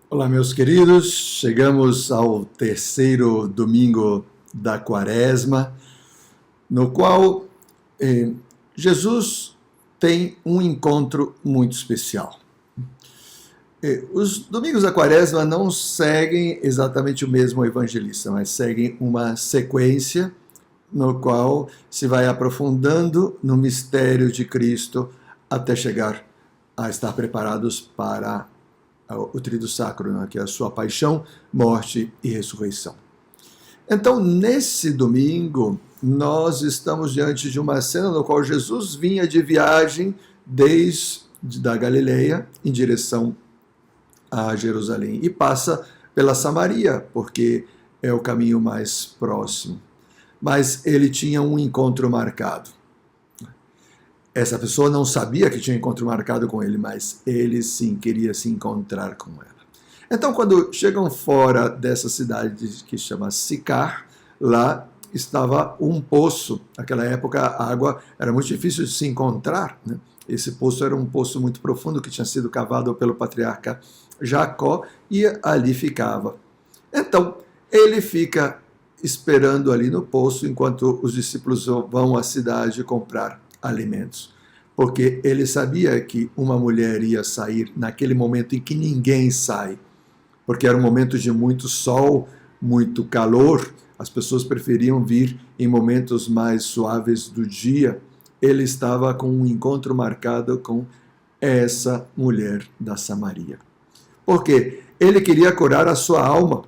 Olá, meus queridos. Chegamos ao terceiro domingo da Quaresma, no qual Jesus tem um encontro muito especial. Os domingos da Quaresma não seguem exatamente o mesmo evangelista, mas seguem uma sequência no qual se vai aprofundando no mistério de Cristo até chegar a estar preparados para o Tríduo Sacro, né, que é a sua paixão, morte e ressurreição. Então, nesse domingo, nós estamos diante de uma cena no qual Jesus vinha de viagem desde da Galileia em direção a Jerusalém e passa pela Samaria, porque é o caminho mais próximo. Mas ele tinha um encontro marcado. Essa pessoa não sabia que tinha um encontro marcado com ele, mas ele sim queria se encontrar com ela. Então, quando chegam fora dessa cidade que chama Sicar, lá estava um poço. Naquela época a água era muito difícil de se encontrar, né? Esse poço era um poço muito profundo que tinha sido cavado pelo patriarca Jacó e ali ficava. Então, ele fica esperando ali no poço enquanto os discípulos vão à cidade comprar alimentos. Porque ele sabia que uma mulher ia sair naquele momento em que ninguém sai. Porque era um momento de muito sol, muito calor, as pessoas preferiam vir em momentos mais suaves do dia. Ele estava com um encontro marcado com essa mulher da Samaria. Porque ele queria curar a sua alma,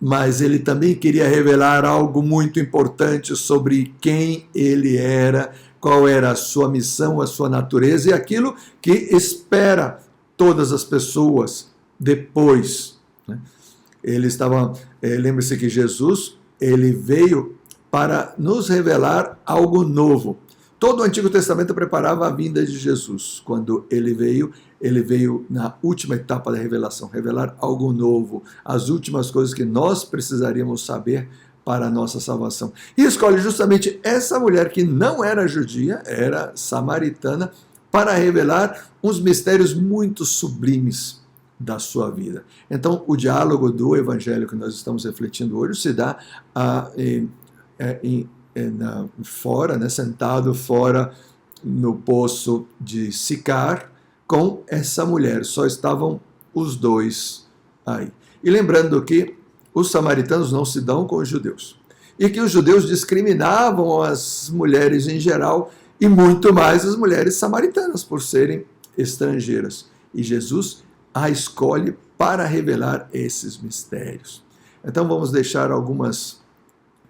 mas ele também queria revelar algo muito importante sobre quem ele era, qual era a sua missão, a sua natureza e aquilo que espera todas as pessoas depois. Ele estava, lembre-se que Jesus, ele veio para nos revelar algo novo. Todo o Antigo Testamento preparava a vinda de Jesus. Quando ele veio na última etapa da revelação, revelar algo novo, as últimas coisas que nós precisaríamos saber para a nossa salvação. E escolhe justamente essa mulher que não era judia, era samaritana, para revelar uns mistérios muito sublimes da sua vida. Então, o diálogo do evangelho que nós estamos refletindo hoje se dá fora, né, sentado fora no poço de Sicar, com essa mulher. Só estavam os dois aí. E lembrando que os samaritanos não se dão com os judeus. E que os judeus discriminavam as mulheres em geral e muito mais as mulheres samaritanas por serem estrangeiras. E Jesus a escolhe para revelar esses mistérios. Então vamos deixar algumas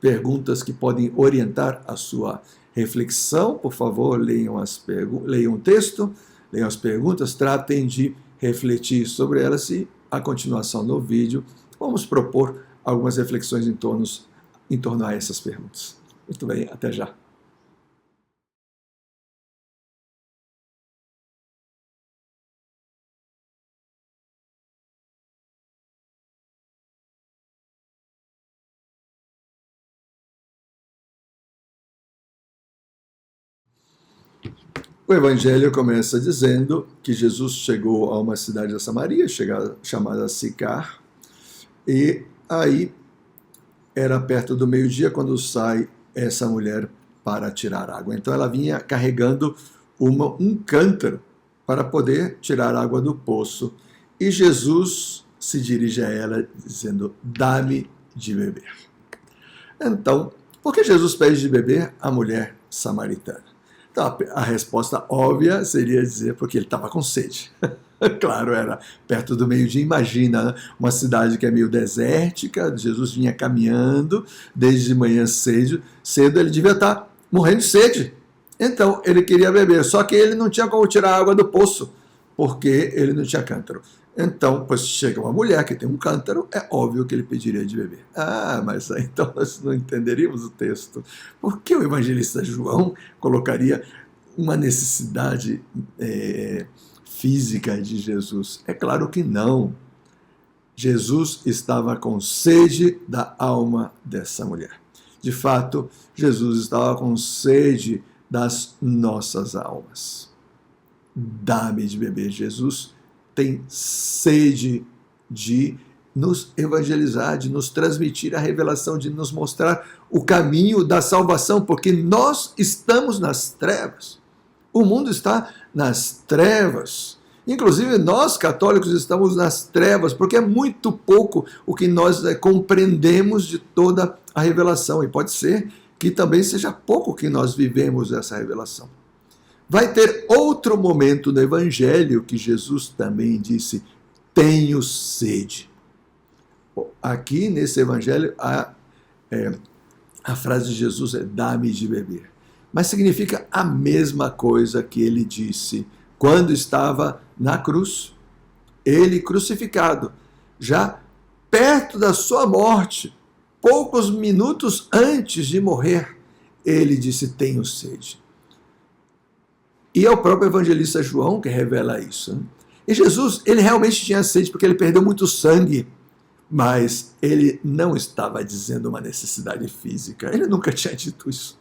perguntas que podem orientar a sua reflexão. Por favor, leiam o texto, leiam as perguntas, tratem de refletir sobre elas e, a continuação no vídeo, vamos propor algumas reflexões em torno a essas perguntas. Muito bem, até já. O Evangelho começa dizendo que Jesus chegou a uma cidade da Samaria, chamada Sicar, e aí era perto do meio-dia quando sai essa mulher para tirar água. Então ela vinha carregando um cântaro para poder tirar água do poço. E Jesus se dirige a ela dizendo: dá-me de beber. Então, por que Jesus pede de beber à mulher samaritana? Então, a resposta óbvia seria dizer porque ele estava com sede. Claro, era perto do meio-dia. Imagina, né? Uma cidade que é meio desértica, Jesus vinha caminhando desde de manhã cedo, ele devia estar morrendo de sede. Então, ele queria beber, só que ele não tinha como tirar a água do poço, porque ele não tinha cântaro. Então, pois chega uma mulher que tem um cântaro, é óbvio que ele pediria de beber. Ah, mas então nós não entenderíamos o texto. Por que o evangelista João colocaria uma necessidade física de Jesus? É claro que não. Jesus estava com sede da alma dessa mulher. De fato, Jesus estava com sede das nossas almas. Dá-me de beber. Jesus tem sede de nos evangelizar, de nos transmitir a revelação, de nos mostrar o caminho da salvação, porque nós estamos nas trevas. O mundo está nas trevas. Inclusive nós católicos estamos nas trevas, porque é muito pouco o que nós compreendemos de toda a revelação, e pode ser que também seja pouco que nós vivemos essa revelação. Vai ter outro momento no Evangelho que Jesus também disse: tenho sede. Aqui nesse Evangelho a frase de Jesus é: dá-me de beber. Mas significa a mesma coisa que ele disse quando estava na cruz, ele crucificado, já perto da sua morte, poucos minutos antes de morrer, ele disse: tenho sede. E é o próprio evangelista João que revela isso, né? E Jesus, ele realmente tinha sede porque ele perdeu muito sangue, mas ele não estava dizendo uma necessidade física. Ele nunca tinha dito isso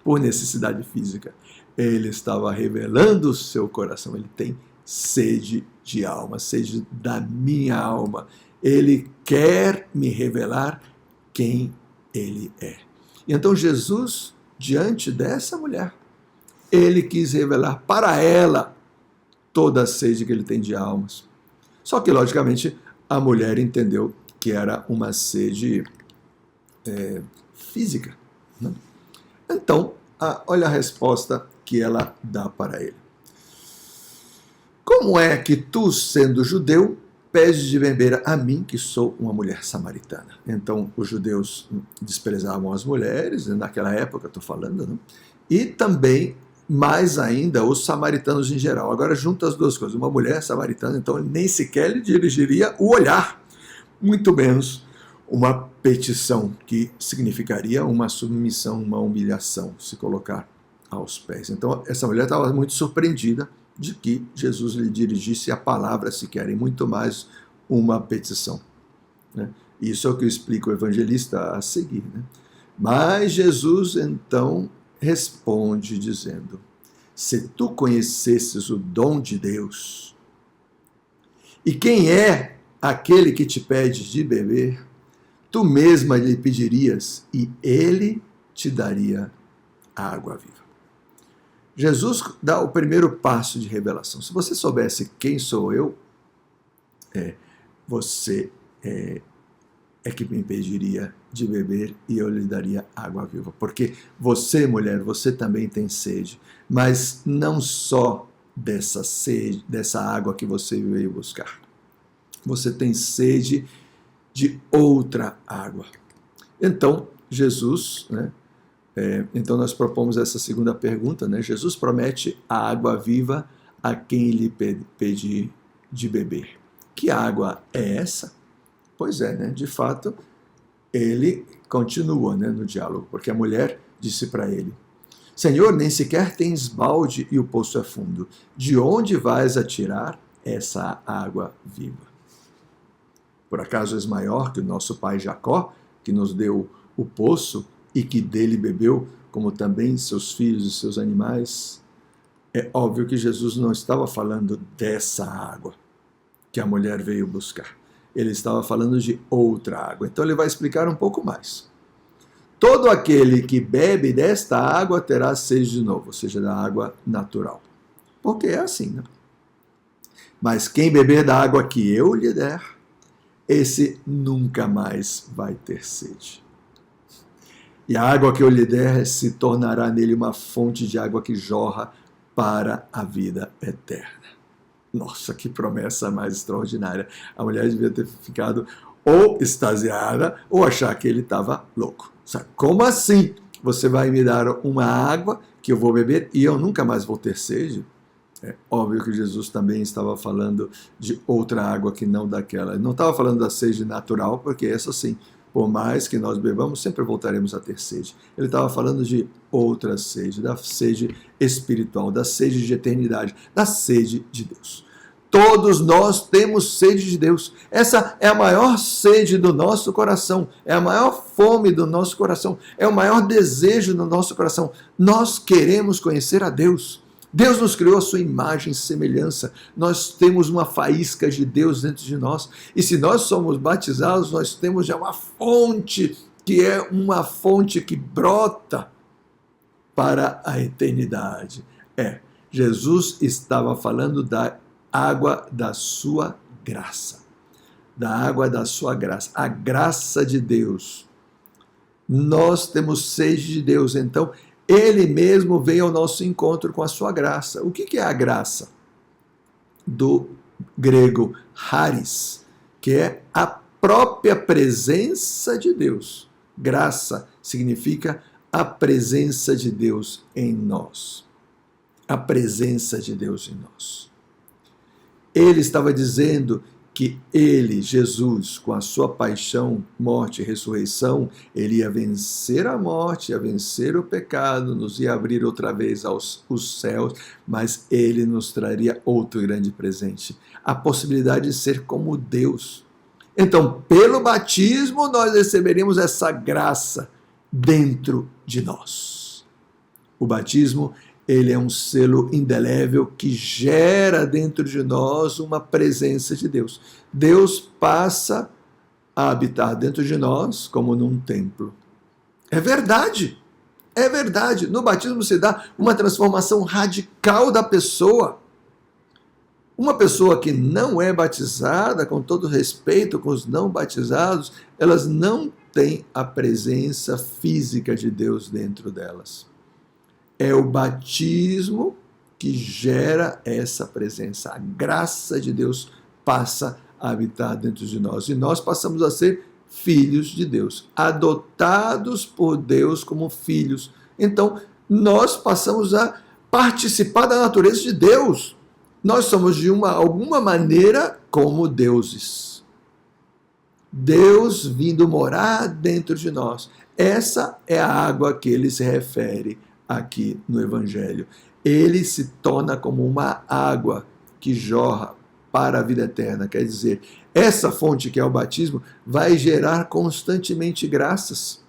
por necessidade física. Ele estava revelando o seu coração. Ele tem sede de alma, sede da minha alma. Ele quer me revelar quem ele é. E então Jesus, diante dessa mulher, ele quis revelar para ela toda a sede que ele tem de almas. Só que, logicamente, a mulher entendeu que era uma sede física, né? Então, olha a resposta que ela dá para ele. Como é que tu, sendo judeu, pedes de beber a mim, que sou uma mulher samaritana? Então, os judeus desprezavam as mulheres, naquela época, estou falando, né? E também, mais ainda, os samaritanos em geral. Agora, junta as duas coisas. Uma mulher samaritana, então, nem sequer lhe dirigiria o olhar, muito menos uma petição, que significaria uma submissão, uma humilhação, se colocar aos pés. Então, essa mulher estava muito surpreendida de que Jesus lhe dirigisse a palavra sequer, e muito mais uma petição, né? Isso é o que explica o evangelista a seguir, né? Mas Jesus, então, responde dizendo: se tu conhecesses o dom de Deus, e quem é aquele que te pede de beber, tu mesma lhe pedirias, e ele te daria a água viva. Jesus dá o primeiro passo de revelação. Se você soubesse quem sou eu, você é que me impediria de beber e eu lhe daria água viva. Porque você, mulher, você também tem sede, mas não só dessa sede, dessa água que você veio buscar. Você tem sede de outra água. Então, Jesus, né? Então nós propomos essa segunda pergunta, né? Jesus promete a água viva a quem lhe pedir de beber. Que água é essa? Pois é, né? De fato, ele continua, né, no diálogo, porque a mulher disse para ele: Senhor, nem sequer tens balde e o poço é fundo. De onde vais a tirar essa água viva? Por acaso és maior que o nosso pai Jacó, que nos deu o poço e que dele bebeu, como também seus filhos e seus animais? É óbvio que Jesus não estava falando dessa água que a mulher veio buscar. Ele estava falando de outra água. Então ele vai explicar um pouco mais. Todo aquele que bebe desta água terá sede de novo, ou seja, da água natural. Porque é assim, né? Mas quem beber da água que eu lhe der, esse nunca mais vai ter sede. E a água que eu lhe der se tornará nele uma fonte de água que jorra para a vida eterna. Nossa, que promessa mais extraordinária. A mulher devia ter ficado ou extasiada ou achar que ele estava louco. Sabe? Como assim? Você vai me dar uma água que eu vou beber e eu nunca mais vou ter sede? É óbvio que Jesus também estava falando de outra água que não daquela. Ele não estava falando da sede natural, porque essa sim, por mais que nós bebamos, sempre voltaremos a ter sede. Ele estava falando de outra sede, da sede espiritual, da sede de eternidade, da sede de Deus. Todos nós temos sede de Deus. Essa é a maior sede do nosso coração, é a maior fome do nosso coração, é o maior desejo do nosso coração. Nós queremos conhecer a Deus. Deus nos criou a sua imagem e semelhança. Nós temos uma faísca de Deus dentro de nós. E se nós somos batizados, nós temos já uma fonte, que é uma fonte que brota para a eternidade. Jesus estava falando da água da sua graça. Da água da sua graça. A graça de Deus. Nós temos sede de Deus, então Ele mesmo veio ao nosso encontro com a sua graça. O que é a graça? Do grego charis, que é a própria presença de Deus. Graça significa a presença de Deus em nós. A presença de Deus em nós. Ele estava dizendo que ele, Jesus, com a sua paixão, morte e ressurreição, ele ia vencer a morte, ia vencer o pecado, nos ia abrir outra vez os céus, mas ele nos traria outro grande presente, a possibilidade de ser como Deus. Então, pelo batismo, nós receberemos essa graça dentro de nós. O batismo, ele é um selo indelével que gera dentro de nós uma presença de Deus. Deus passa a habitar dentro de nós como num templo. É verdade, é verdade. No batismo se dá uma transformação radical da pessoa. Uma pessoa que não é batizada, com todo respeito com os não batizados, elas não têm a presença física de Deus dentro delas. É o batismo que gera essa presença. A graça de Deus passa a habitar dentro de nós. E nós passamos a ser filhos de Deus, adotados por Deus como filhos. Então, nós passamos a participar da natureza de Deus. Nós somos, de alguma maneira, como deuses. Deus vindo morar dentro de nós. Essa é a água que ele se refere aqui no Evangelho. Ele se torna como uma água que jorra para a vida eterna. Quer dizer, essa fonte que é o batismo vai gerar constantemente graças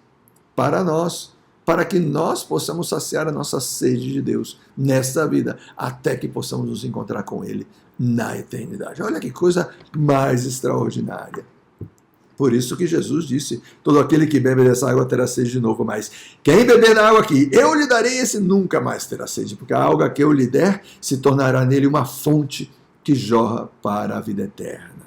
para nós, para que nós possamos saciar a nossa sede de Deus nesta vida, até que possamos nos encontrar com Ele na eternidade. Olha que coisa mais extraordinária. Por isso que Jesus disse, todo aquele que bebe dessa água terá sede de novo, mas quem beber da água que eu lhe darei, esse nunca mais terá sede, porque a água que eu lhe der se tornará nele uma fonte que jorra para a vida eterna.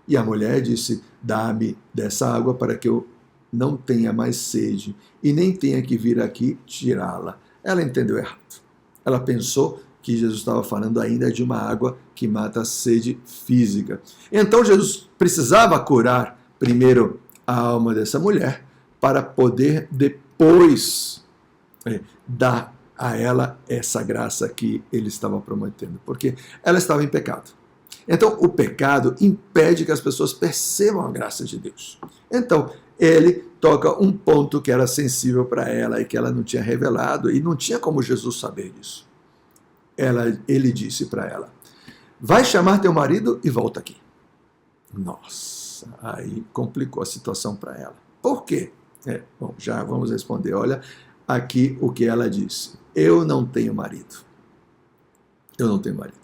E a mulher disse, dá-me dessa água para que eu não tenha mais sede e nem tenha que vir aqui tirá-la. Ela entendeu errado. Ela pensou que Jesus estava falando ainda de uma água que mata a sede física. Então Jesus precisava curar primeiro a alma dessa mulher para poder depois dar a ela essa graça que ele estava prometendo, porque ela estava em pecado. Então o pecado impede que as pessoas percebam a graça de Deus. Então ele toca um ponto que era sensível para ela e que ela não tinha revelado, e não tinha como Jesus saber disso. Ele disse para ela, vai chamar teu marido e volta aqui. Nossa, aí complicou a situação para ela. Por quê? Bom, já vamos responder. Olha aqui o que ela disse. Eu não tenho marido. Eu não tenho marido.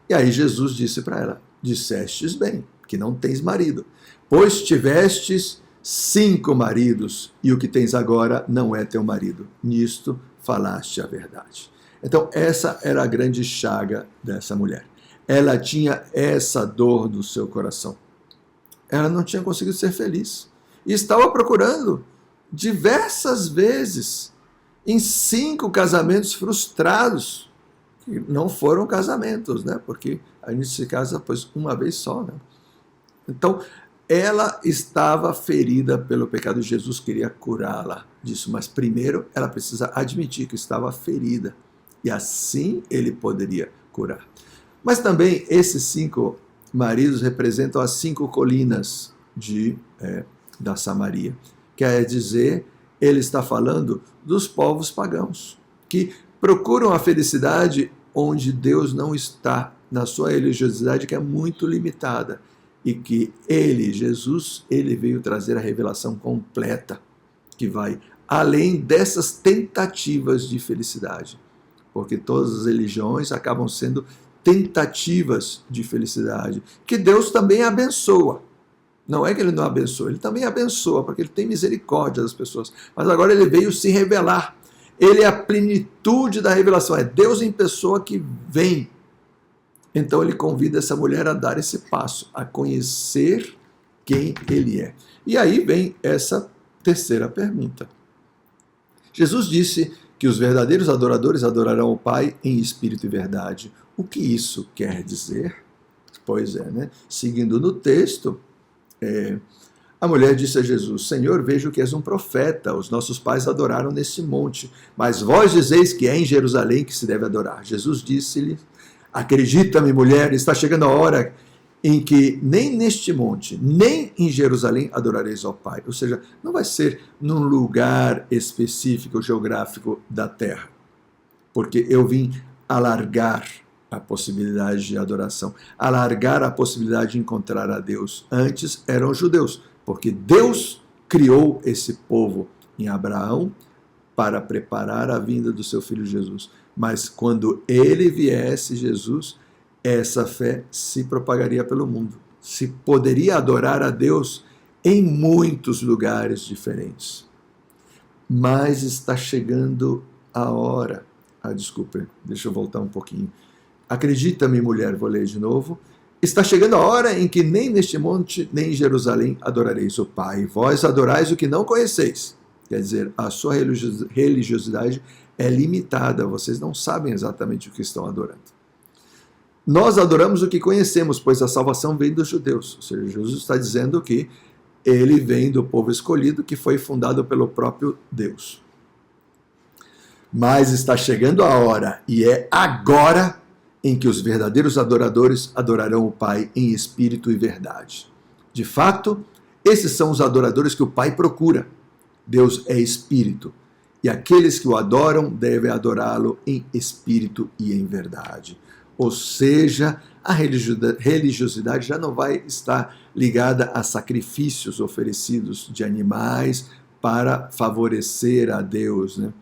E aí Jesus disse para ela, dissestes bem, que não tens marido, pois tivestes 5 maridos, e o que tens agora não é teu marido. Nisto falaste a verdade. Então, essa era a grande chaga dessa mulher. Ela tinha essa dor do seu coração. Ela não tinha conseguido ser feliz. E estava procurando diversas vezes em 5 casamentos frustrados. Que não foram casamentos, né? Porque a gente se casa pois, uma vez só, né? Então, ela estava ferida pelo pecado. Jesus queria curá-la disso. Mas primeiro, ela precisa admitir que estava ferida. E assim ele poderia curar. Mas também esses 5 maridos representam as 5 colinas da Samaria. Quer dizer, ele está falando dos povos pagãos, que procuram a felicidade onde Deus não está, na sua religiosidade que é muito limitada. E que ele, Jesus, ele veio trazer a revelação completa, que vai além dessas tentativas de felicidade. porque todas as religiões acabam sendo tentativas de felicidade, que Deus também abençoa. Não é que ele não abençoa, ele também abençoa, porque ele tem misericórdia das pessoas. Mas agora ele veio se revelar. Ele é a plenitude da revelação, é Deus em pessoa que vem. Então ele convida essa mulher a dar esse passo, a conhecer quem ele é. E aí vem essa terceira pergunta. Jesus disse que os verdadeiros adoradores adorarão o Pai em espírito e verdade. O que isso quer dizer? Pois é, né? Seguindo no texto, a mulher disse a Jesus: Senhor, vejo que és um profeta, os nossos pais adoraram nesse monte, mas vós dizeis que é em Jerusalém que se deve adorar. Jesus disse-lhe: acredita-me, mulher, está chegando a hora em que nem neste monte, nem em Jerusalém adorareis ao Pai. Ou seja, não vai ser num lugar específico, geográfico da terra, porque eu vim alargar a possibilidade de adoração, alargar a possibilidade de encontrar a Deus. Antes eram judeus, porque Deus criou esse povo em Abraão para preparar a vinda do seu filho Jesus. Mas quando ele viesse, Jesus, essa fé se propagaria pelo mundo. Se poderia adorar a Deus em muitos lugares diferentes. Mas está chegando a hora. Desculpe, deixa eu voltar um pouquinho. Acredita-me, mulher, vou ler de novo. Está chegando a hora em que nem neste monte, nem em Jerusalém adorareis o Pai. Vós adorais o que não conheceis. Quer dizer, a sua religiosidade é limitada. Vocês não sabem exatamente o que estão adorando. Nós adoramos o que conhecemos, pois a salvação vem dos judeus. Ou seja, Jesus está dizendo que ele vem do povo escolhido, que foi fundado pelo próprio Deus. Mas está chegando a hora, e é agora, em que os verdadeiros adoradores adorarão o Pai em espírito e verdade. De fato, esses são os adoradores que o Pai procura. Deus é espírito, e aqueles que o adoram devem adorá-lo em espírito e em verdade. Ou seja, a religiosidade já não vai estar ligada a sacrifícios oferecidos de animais para favorecer a Deus, né?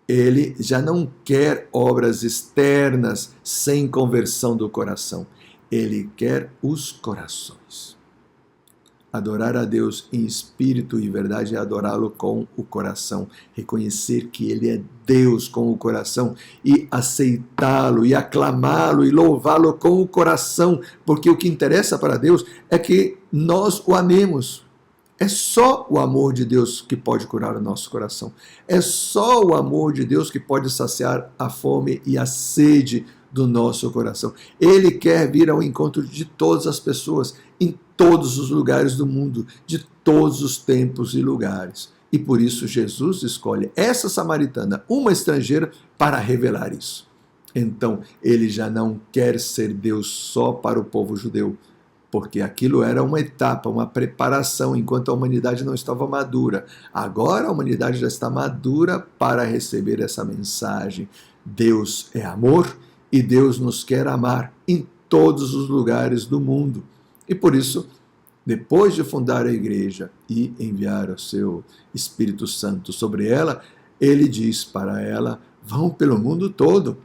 Ele já não quer obras externas sem conversão do coração. Ele quer os corações. Adorar a Deus em espírito e verdade é adorá-lo com o coração. Reconhecer que Ele é Deus com o coração e aceitá-lo e aclamá-lo e louvá-lo com o coração. Porque o que interessa para Deus é que nós o amemos. É só o amor de Deus que pode curar o nosso coração. É só o amor de Deus que pode saciar a fome e a sede do nosso coração. Ele quer vir ao encontro de todas as pessoas, em todos os lugares do mundo, de todos os tempos e lugares. E por isso Jesus escolhe essa samaritana, uma estrangeira, para revelar isso. Então, ele já não quer ser Deus só para o povo judeu, porque aquilo era uma etapa, uma preparação, enquanto a humanidade não estava madura. Agora a humanidade já está madura para receber essa mensagem. Deus é amor e Deus nos quer amar em todos os lugares do mundo. E por isso, depois de fundar a igreja e enviar o seu Espírito Santo sobre ela, ele diz para ela: vão pelo mundo todo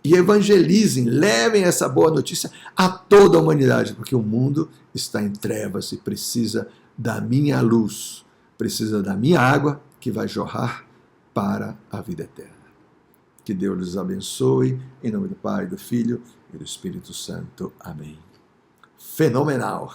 e evangelizem, levem essa boa notícia a toda a humanidade, porque o mundo está em trevas e precisa da minha luz, precisa da minha água que vai jorrar para a vida eterna. Que Deus lhes abençoe, em nome do Pai, do Filho e do Espírito Santo. Amém. Fenomenal!